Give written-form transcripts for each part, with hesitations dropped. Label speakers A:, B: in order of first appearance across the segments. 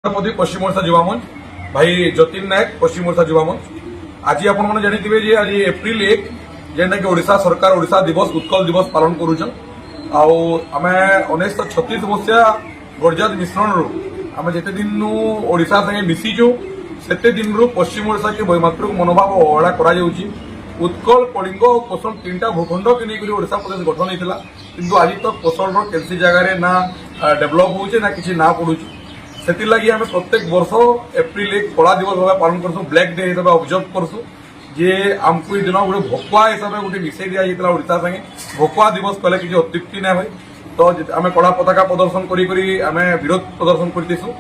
A: सभापति पश्चिम ओडिशा युवा मंच भाई जतिन नायक पश्चिम ओडिशा युवा मंच आज आपने जानी आज एप्रिल 1 जेनटा कि ओडिशा सरकार ओडिशा दिवस उत्कल दिवस पालन करुछन आम 1936 मसीहा गरजात मिश्रण रू आम जिते दिन ओडिशा संगे मिशीचु से दिन रू पश्चिम ओडिशा के वैमातृक मनोभाव अवहेला करा उत्कल कलिंग और कोसल 3टा भूखंड के नहीं ओडिशा प्रदेश गठन होता किंतु आज तक कोसल केसी जगार ना डेभलप होचे ना किसी ना पड़ू से आम प्रत्येक वर्ष एप्रिल 1 कला दिवस भाव पालन करसु ब्लैक डे हिसाब से ऑब्जर्व करसु जे आमको ये दिन गोटे भकुआ हिसाब से गोटे मिसई दिया ओडिशा संगे भकुआ दिवस कहले किसी अत्युक्ति ना हुए तो आम कला पताका प्रदर्शन करें विरोध प्रदर्शन करतेसु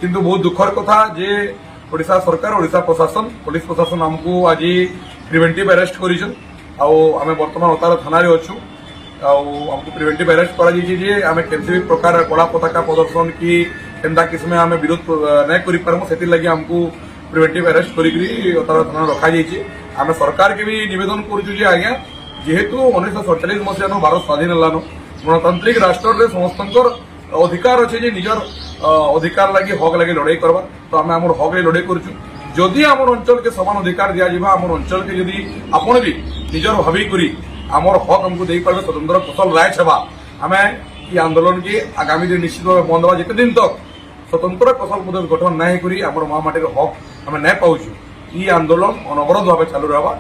A: किंतु बहुत दुखर कथा जे ओडिशा सरकार ओडिशा प्रशासन पुलिस प्रशासन आमको आज प्रिवेंटिव अरेस्ट करिछन आम बर्तमान अतार थाना अच्छु आमको प्रिवेंटिव अरेस्ट कर आम कैसी प्रकार कला पताका प्रदर्शन की केन्दा किस्म आम विरोध नहीं करूँ से आमको प्रिवेंटिव अरेस्ट कर थाना रखा आम सरकार के भी निवेदन करुँ आज्ञा जेहेतु 1947 मसीहा भारत स्वाधीन है गणतांत्रिक राष्ट्र में समस्त अधिकार अच्छे निजर अधिकार लगी हक लगे लड़ाई करवा तो आम आम हक लड़ाई करुँ जदि आम अंचल के समान अधिकार दिज्व आम अंचल के जदि आपण भी निजर भाविकी आमर हक हमको दे पारे स्वतंत्र कुशल राय छवा आम ये आंदोलन के आगामी दिन निश्चित भाव बंद हुआ जिते दिन तक स्वतंत्र कौशल प्रदेश गठन नहीं करी आम माँ माटी हक आम नहीं पाऊँ ये आंदोलन अनवरत भाव चालू रहा।